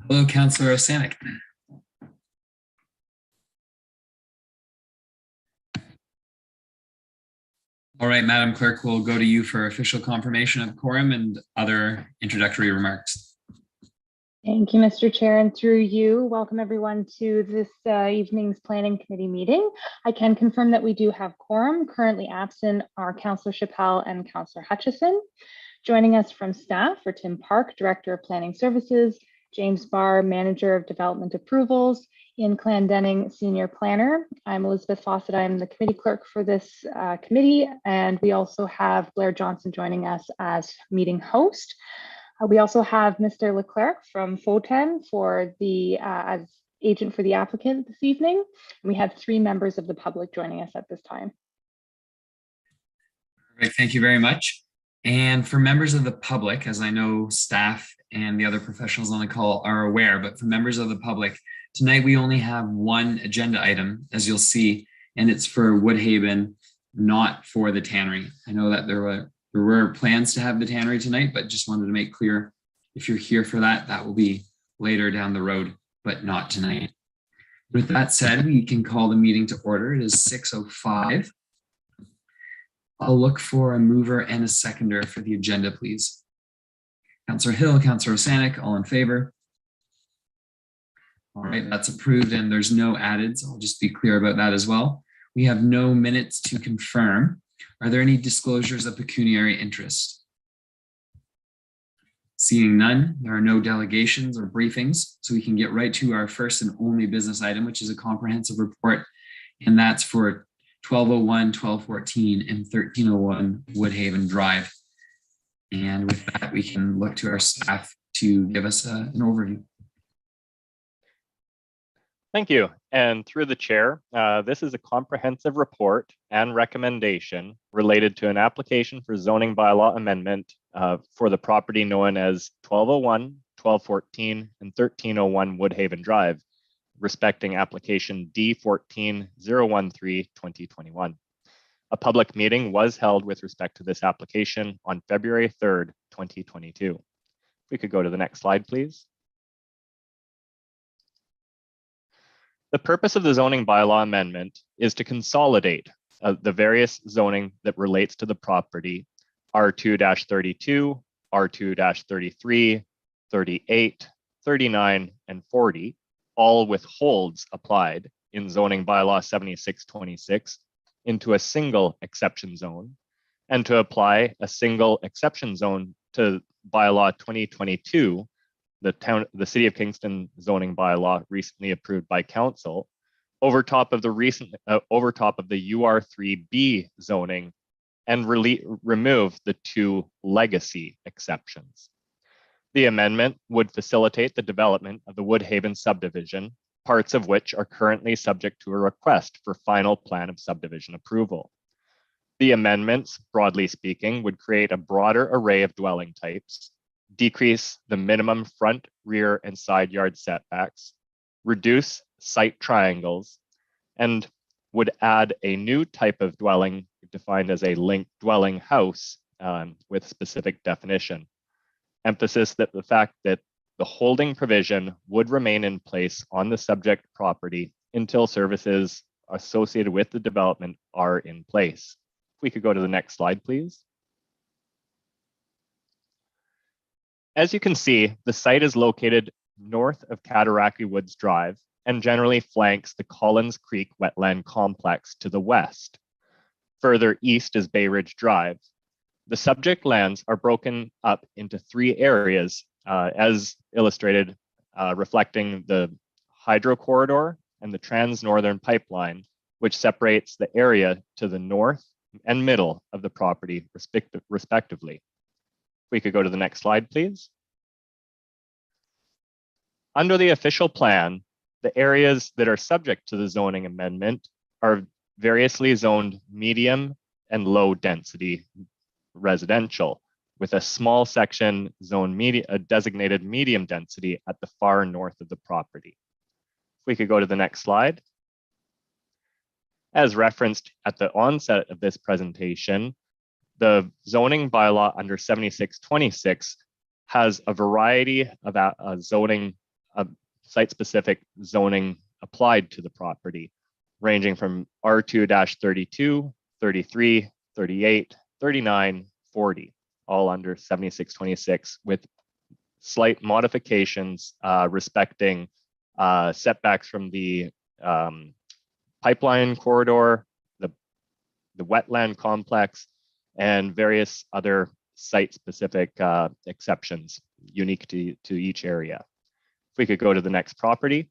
Hello, Councillor Osanek. All right, Madam Clerk, we'll go to you for official confirmation of quorum and other introductory remarks. Thank you, Mr. Chair, and through you, welcome everyone to this evening's Planning Committee meeting. I can confirm that we do have quorum. Currently absent are Councillor Chappell and Councillor Hutchison. Joining us from staff are Tim Park, Director of Planning Services, James Barr, Manager of Development Approvals, Ian Clendenning, Senior Planner. I'm Elizabeth Fawcett. I'm the committee clerk for this committee, and we also have Blair Johnson joining us as meeting host. We also have Mr. Leclerc from FOTEN for the as agent for the applicant this evening. And we have 3 members of the public joining us at this time. Perfect. Thank you very much. And for members of the public, as I know staff and the other professionals on the call are aware, but for members of the public, tonight we only have one agenda item, as you'll see, and it's for Woodhaven, not for the tannery. I know that there were plans to have the tannery tonight, but just wanted to make clear, if you're here for that, that will be later down the road, but not tonight. With that said, we can call the meeting to order. It is 6:05. I'll look for a mover and a seconder for the agenda, please. Councillor Hill, Councillor Osanek, all in favor? All right, that's approved and there's no added, so I'll just be clear about that as well. We have no minutes to confirm. Are there any disclosures of pecuniary interest? Seeing none, there are no delegations or briefings, so we can get right to our first and only business item, which is a comprehensive report, and that's for 1201, 1214, and 1301 Woodhaven Drive. And with that, we can look to our staff to give us an overview. Thank you. And through the chair, this is a comprehensive report and recommendation related to an application for zoning bylaw amendment for the property known as 1201, 1214, and 1301 Woodhaven Drive, respecting application D14013-2021. A public meeting was held with respect to this application on February 3rd, 2022. We could go to the next slide, please. The purpose of the zoning bylaw amendment is to consolidate the various zoning that relates to the property, R2-32, R2-33, 38, 39, and 40, all with holds applied in zoning bylaw 7626 into a single exception zone, and to apply a single exception zone to bylaw 2022, the City of Kingston zoning bylaw recently approved by council, over top of the UR3B zoning, and remove the 2 legacy exceptions. The amendment would facilitate the development of the Woodhaven subdivision, parts of which are currently subject to a request for final plan of subdivision approval. The amendments, broadly speaking, would create a broader array of dwelling types, decrease the minimum front, rear, and side yard setbacks, reduce site triangles, and would add a new type of dwelling defined as a linked dwelling house with specific definition. Emphasis that the fact that the holding provision would remain in place on the subject property until services associated with the development are in place. If we could go to the next slide, please. As you can see, the site is located north of Cataraqui Woods Drive and generally flanks the Collins Creek wetland complex to the west. Further east is Bay Ridge Drive. The subject lands are broken up into 3 areas as illustrated, reflecting the hydro corridor and the Trans-Northern Pipeline, which separates the area to the north and middle of the property respectively. We could go to the next slide, please. Under the official plan, the areas that are subject to the zoning amendment are variously zoned medium and low density residential, with a small section zoned designated medium density at the far north of the property. If we could go to the next slide. As referenced at the onset of this presentation, the zoning bylaw under 7626 has a variety of zoning site-specific zoning applied to the property, ranging from R2-32, 33, 38, 39, 40, all under 7626, with slight modifications respecting setbacks from the pipeline corridor, the wetland complex, and various other site-specific exceptions unique to each area. If we could go to the next property,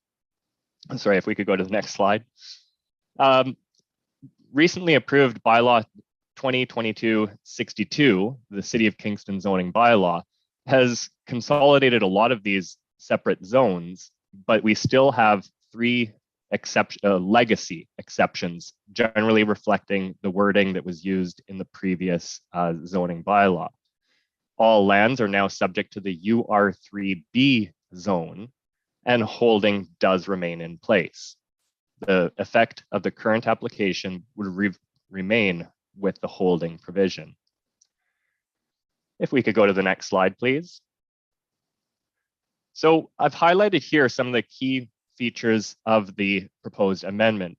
I'm sorry, if we could go to the next slide. Recently approved bylaw 2022-62, the City of Kingston zoning bylaw, has consolidated a lot of these separate zones, but we still have three legacy exceptions, generally reflecting the wording that was used in the previous zoning bylaw. All lands are now subject to the UR3B zone, and holding does remain in place. The effect of the current application would remain with the holding provision. If we could go to the next slide, please. So I've highlighted here some of the key features of the proposed amendment,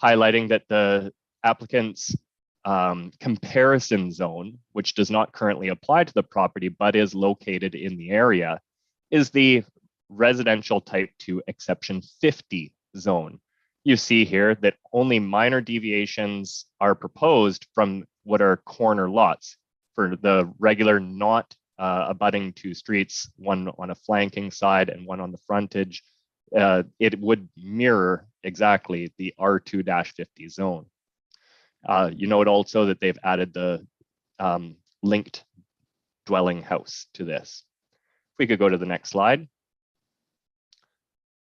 highlighting that the applicant's comparison zone, which does not currently apply to the property but is located in the area, is the residential type 2 exception 50 zone. You see here that only minor deviations are proposed from what are corner lots for the regular not abutting two streets, one on a flanking side and one on the frontage. It would mirror exactly the R2-50 zone. You note also that they've added the linked dwelling house to this. If we could go to the next slide.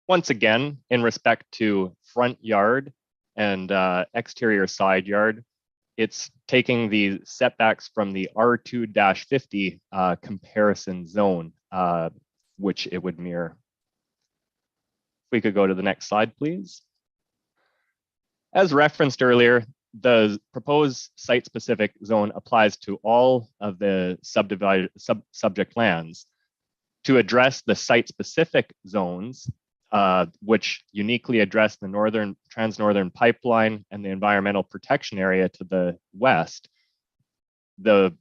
Once again, in respect to front yard and exterior side yard, it's taking the setbacks from the R2-50 comparison zone, which it would mirror. If we could go to the next slide, please. As referenced earlier, the proposed site-specific zone applies to all of the subject lands. To address the site-specific zones, which uniquely address the Trans-Northern Pipeline and the environmental protection area to the west, the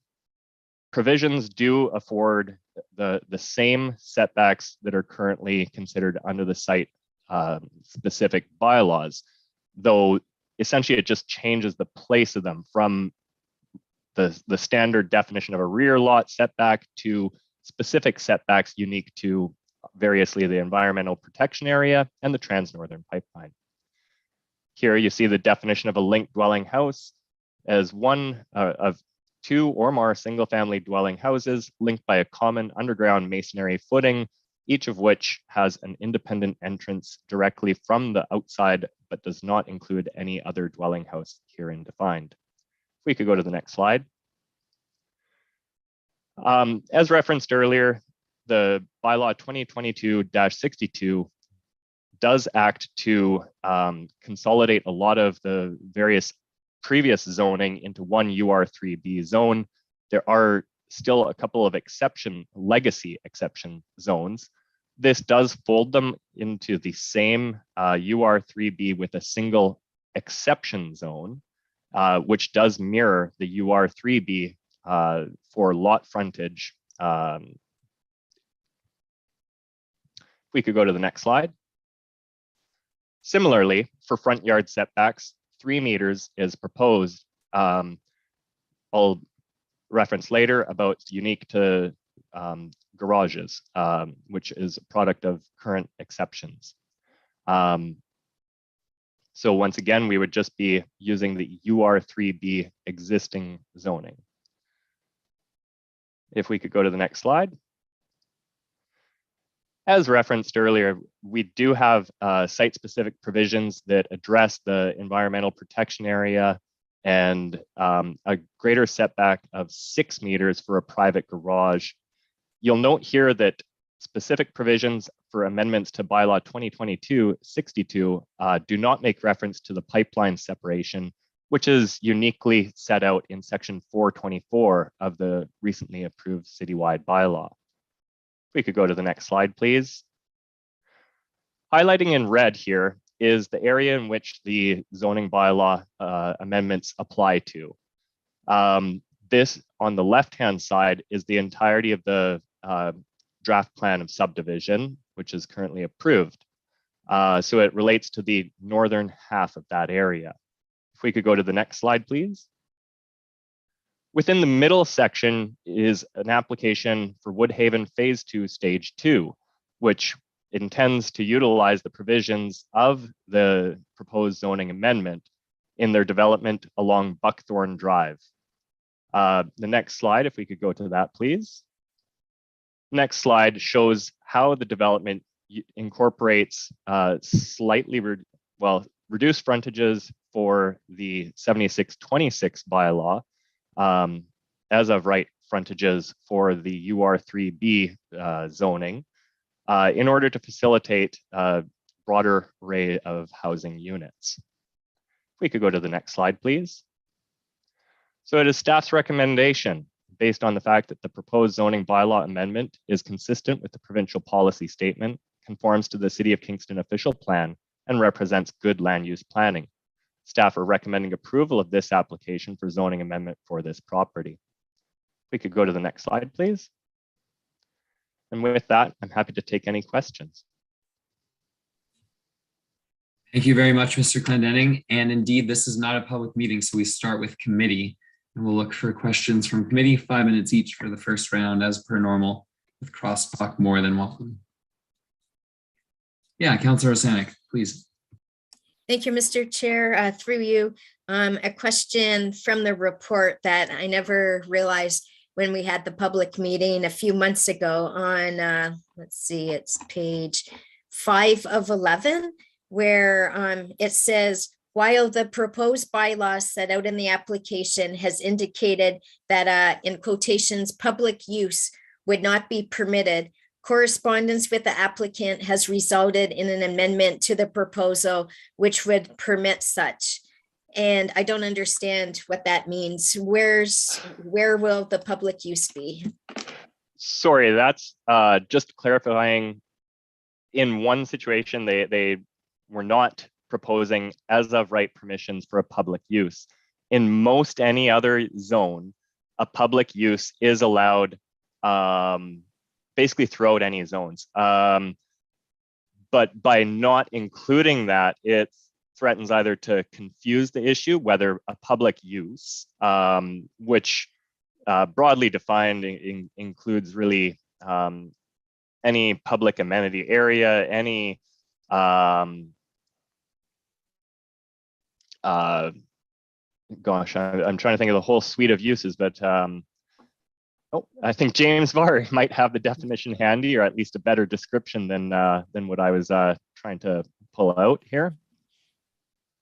provisions do afford the same setbacks that are currently considered under the site-specific bylaws, though essentially it just changes the place of them from the standard definition of a rear lot setback to specific setbacks unique to variously the environmental protection area and the Trans-Northern Pipeline. Here you see the definition of a linked dwelling house as one of two or more single-family dwelling houses linked by a common underground masonry footing, each of which has an independent entrance directly from the outside, but does not include any other dwelling house herein defined. If we could go to the next slide. As referenced earlier, the bylaw 2022-62 does act to consolidate a lot of the various previous zoning into one UR3B zone. There are still a couple of legacy exception zones. This does fold them into the same UR3B with a single exception zone, which does mirror the UR3B for lot frontage. We could go to the next slide. Similarly, for front yard setbacks, 3 meters is proposed. I'll reference later about unique to garages, which is a product of current exceptions. So once again, we would just be using the UR3B existing zoning. If we could go to the next slide. As referenced earlier, we do have site-specific provisions that address the environmental protection area and a greater setback of 6 meters for a private garage. You'll note here that specific provisions for amendments to bylaw 2022-62 do not make reference to the pipeline separation, which is uniquely set out in section 424 of the recently approved citywide bylaw. We could go to the next slide, please. Highlighting in red here is the area in which the zoning bylaw amendments apply to. This on the left-hand side is the entirety of the draft plan of subdivision, which is currently approved. So it relates to the northern half of that area. If we could go to the next slide, please. Within the middle section is an application for Woodhaven Phase 2, Stage 2, which intends to utilize the provisions of the proposed zoning amendment in their development along Buckthorn Drive. The next slide, if we could go to that, please. Next slide shows how the development incorporates slightly reduced frontages for the 7626 bylaw, as of right frontages for the UR3B zoning, in order to facilitate a broader array of housing units. If we could go to the next slide, please. So it is staff's recommendation, based on the fact that the proposed zoning bylaw amendment is consistent with the provincial policy statement, conforms to the City of Kingston official plan, and represents good land use planning. Staff are recommending approval of this application for zoning amendment for this property. If we could go to the next slide, please. And with that, I'm happy to take any questions. Thank you very much, Mr. Clendenning. And indeed, this is not a public meeting, so we start with committee. And we'll look for questions from committee, 5 minutes each for the first round, as per normal, with crosstalk more than welcome. Yeah, Councillor Osanek, please. Thank you, Mr. Chair. Through you, a question from the report that I never realized when we had the public meeting a few months ago on, let's see, it's page 5 of 11, where it says, while the proposed bylaw set out in the application has indicated that, in quotations, public use would not be permitted, correspondence with the applicant has resulted in an amendment to the proposal which would permit such. And I don't understand what that means. Where will the public use be? Sorry, that's just clarifying. In one situation, they were not proposing as of right permissions for a public use. In most any other zone, a public use is allowed basically throughout any zones. But by not including that, it threatens either to confuse the issue, whether a public use, which broadly defined includes really any public amenity area, any gosh, I'm trying to think of the whole suite of uses, but I think James Varr might have the definition handy, or at least a better description than what I was trying to pull out here.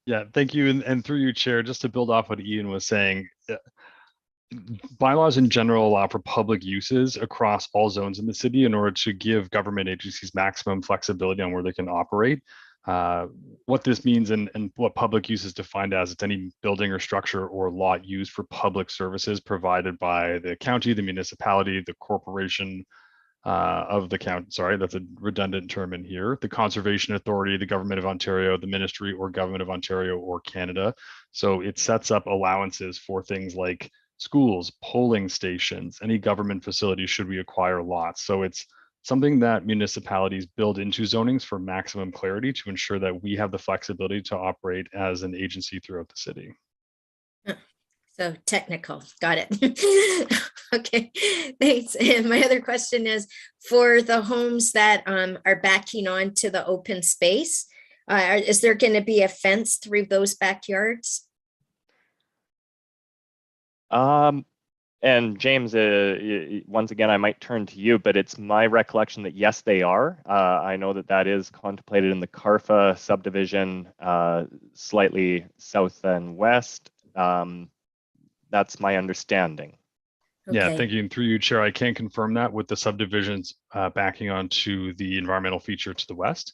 Yeah, thank you. And through you, Chair, just to build off what Ian was saying, bylaws in general allow for public uses across all zones in the city in order to give government agencies maximum flexibility on where they can operate. What this means and what public use is defined as, it's any building or structure or lot used for public services provided by the county, the municipality, the corporation of the county. Sorry, that's a redundant term in here. The Conservation Authority, the Government of Ontario, the Ministry or Government of Ontario or Canada. So it sets up allowances for things like schools, polling stations, any government facilities should we acquire lots. So it's something that municipalities build into zonings for maximum clarity to ensure that we have the flexibility to operate as an agency throughout the city. So technical, got it. Okay, thanks. And my other question is, for the homes that are backing onto the open space, is there going to be a fence through those backyards? And James, once again, I might turn to you, but it's my recollection that yes, they are. I know that is contemplated in the Carfa subdivision, slightly south and west. That's my understanding. Okay. Yeah, thank you. And through you, Chair, I can confirm that with the subdivisions backing onto the environmental feature to the west.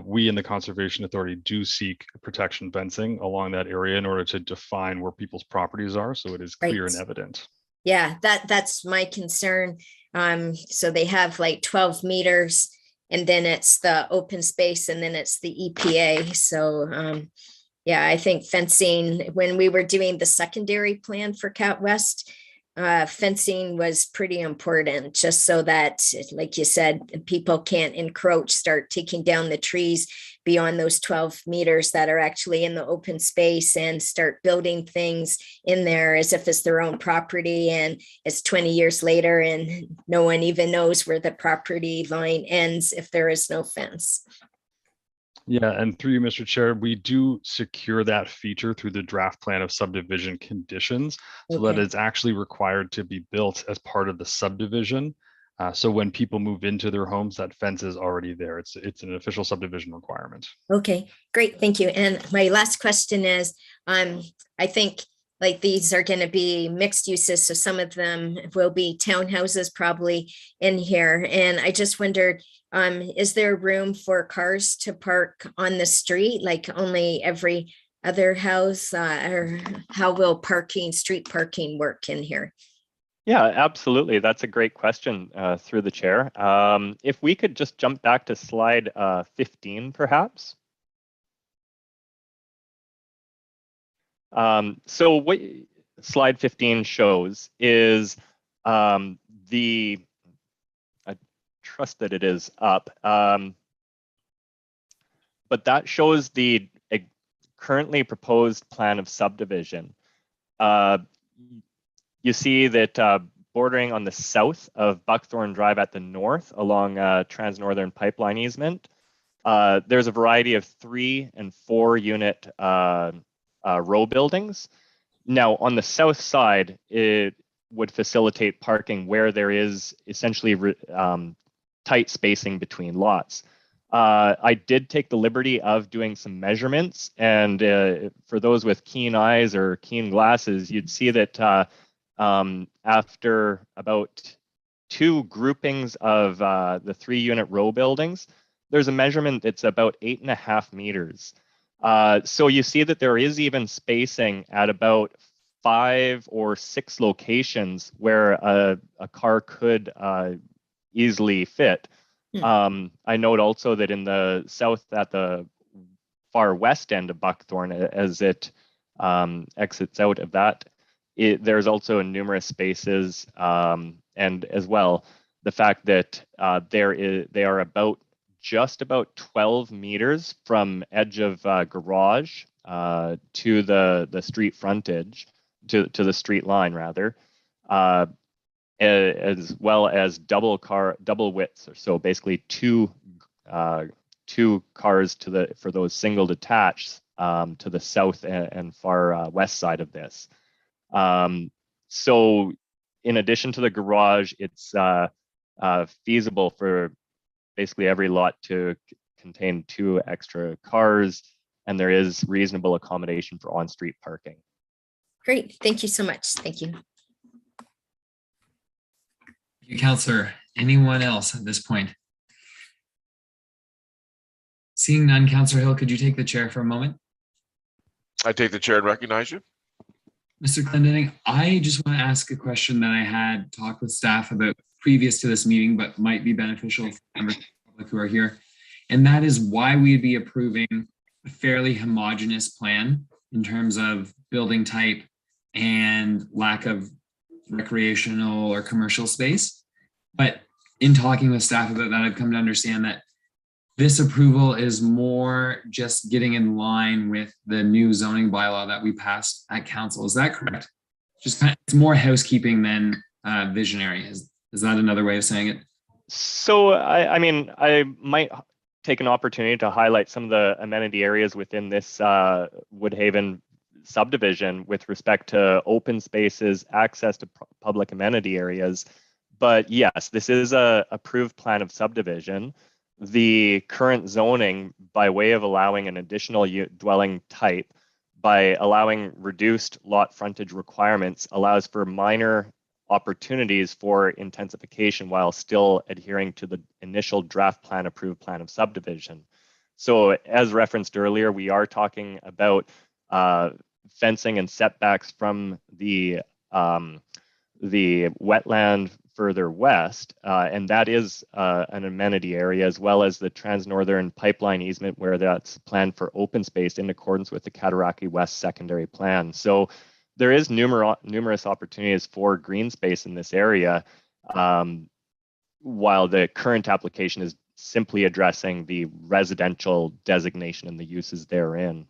We in the Conservation Authority do seek protection fencing along that area in order to define where people's properties are, so it is clear Right. and evident. Yeah, that's my concern. So they have like 12 meters and then it's the open space, and then it's the EPA. So yeah, I think fencing, when we were doing the secondary plan for Cat West, fencing was pretty important, just so that, like you said, people can't encroach, start taking down the trees beyond those 12 meters that are actually in the open space, and start building things in there as if it's their own property. And it's 20 years later and no one even knows where the property line ends if there is no fence. Yeah, and through you, Mr. Chair, we do secure that feature through the draft plan of subdivision conditions, so that Okay. it's actually required to be built as part of the subdivision. So when people move into their homes, that fence is already there. It's an official subdivision requirement. Okay, great, thank you. And my last question is, I think like these are going to be mixed uses, so some of them will be townhouses probably in here. And I just wondered, is there room for cars to park on the street, like only every other house, or how will street parking work in here? Yeah, absolutely. That's a great question through the chair. If we could just jump back to slide 15, perhaps. So what slide 15 shows is I trust that it is up, but that shows the currently proposed plan of subdivision. You see that bordering on the south of Buckthorn Drive at the north along Trans-Northern Pipeline easement, there's a variety of 3 and 4 unit row buildings. Now on the south side, it would facilitate parking where there is essentially tight spacing between lots. I did take the liberty of doing some measurements, and for those with keen eyes or keen glasses, you'd see that after about 2 groupings of the 3 unit row buildings, there's a measurement that's about 8.5 meters. So you see that there is even spacing at about 5 or 6 locations where a car could easily fit. I note also that in the south, at the far west end of Buckthorn, as it exits out of that, there's also numerous spaces, and as well the fact that they are just about 12 meters from edge of garage to the street frontage, to the street line rather, as well as double widths, so basically two cars for those single detached to the south and far west side of this. So in addition to the garage, it's feasible for basically every lot to contain 2 extra cars, and there is reasonable accommodation for on-street parking. Great, thank you so much. Thank you. Thank you, Councillor. Anyone else at this point? Seeing none, Councillor Hill, could you take the chair for a moment? I take the chair and recognize you. Mr. Clendening, I just want to ask a question that I had talked with staff about previous to this meeting, but might be beneficial for members of the public who are here. And that is why we'd be approving a fairly homogeneous plan in terms of building type and lack of recreational or commercial space. But in talking with staff about that, I've come to understand that this approval is more just getting in line with the new zoning bylaw that we passed at council. Is that correct? Just kind of, it's more housekeeping than visionary. Is that another way of saying it? So I mean, I might take an opportunity to highlight some of the amenity areas within this Woodhaven subdivision with respect to open spaces, access to public amenity areas. But yes, this is a approved plan of subdivision. The current zoning, by way of allowing an additional dwelling type, by allowing reduced lot frontage requirements, allows for minor opportunities for intensification while still adhering to the initial draft plan approved plan of subdivision. So as referenced earlier, we are talking about fencing and setbacks from the wetland further west, and that is an amenity area, as well as the Trans-Northern Pipeline easement, where that's planned for open space in accordance with the Cataraqui West Secondary Plan. So there is numerous opportunities for green space in this area, while the current application is simply addressing the residential designation and the uses therein.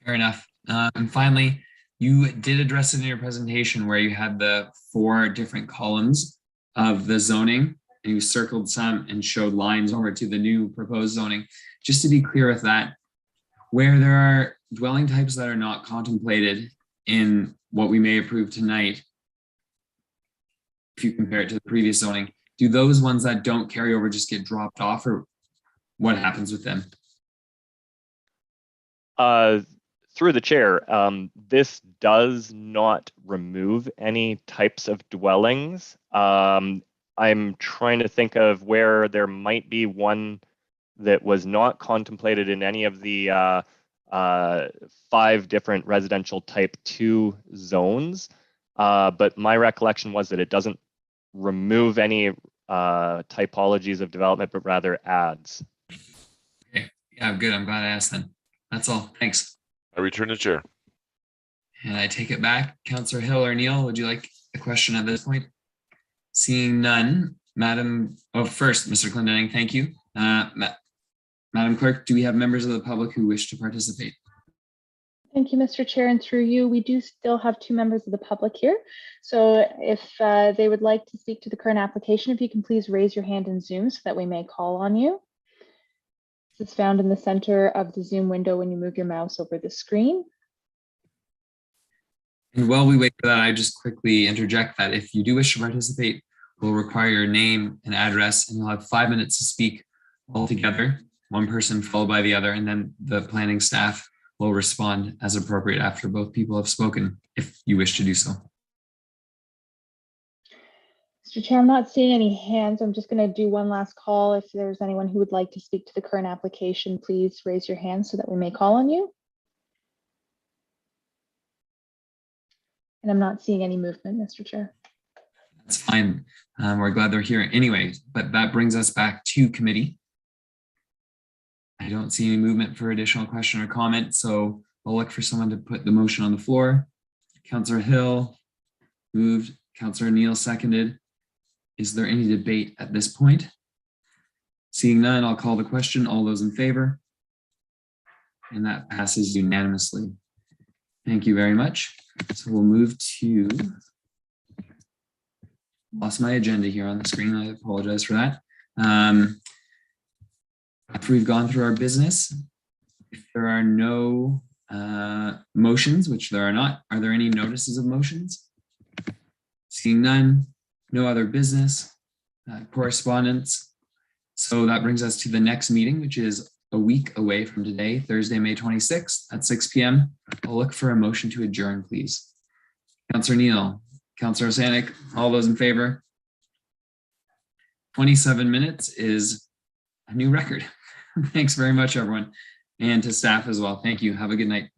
Fair enough. And finally, you did address it in your presentation where you had the 4 different columns of the zoning, and you circled some and showed lines over to the new proposed zoning. Just to be clear with that, where there are dwelling types that are not contemplated in what we may approve tonight, if you compare it to the previous zoning, do those ones that don't carry over just get dropped off, or what happens with them? Through the chair, this does not remove any types of dwellings. I'm trying to think of where there might be one that was not contemplated in any of the 5 different residential type 2 zones. But my recollection was that it doesn't remove any typologies of development, but rather adds. Okay, yeah, good. I'm glad I asked then. That's all. Thanks. I return the chair. And I take it back. Councillor Hill or Neil, would you like a question at this point? Seeing none, first, Mr. Clendenning, thank you. Madam Clerk, do we have members of the public who wish to participate? Thank you, Mr. Chair, and through you, we do still have 2 members of the public here. So if they would like to speak to the current application, if you can please raise your hand in Zoom so that we may call on you. This is found in the center of the Zoom window when you move your mouse over the screen. And while we wait for that, I just quickly interject that if you do wish to participate, we'll require your name and address, and you'll have 5 minutes to speak all together, one person followed by the other, and then the planning staff will respond as appropriate after both people have spoken, if you wish to do so. Mr. Chair, I'm not seeing any hands. I'm just going to do one last call. If there's anyone who would like to speak to the current application, please raise your hand so that we may call on you. And I'm not seeing any movement, Mr. Chair. That's fine. We're glad they're here anyway, but that brings us back to committee. I don't see any movement for additional question or comment, so I'll look for someone to put the motion on the floor. Councillor Hill moved, Councillor Neil seconded. Is there any debate at this point? Seeing none, I'll call the question. All those in favor? And that passes unanimously. Thank you very much. So we'll move to, lost my agenda here on the screen. I apologize for that. After we've gone through our business, if there are no motions, which there are not, are there any notices of motions? Seeing none, no other business, correspondence. So that brings us to the next meeting, which is a week away from today, Thursday, May 26th at 6 p.m. I'll look for a motion to adjourn, please. Councillor Neil, Councillor Osanik, all those in favor? 27 minutes is a new record. Thanks very much, everyone. And to staff as well. Thank you. Have a good night.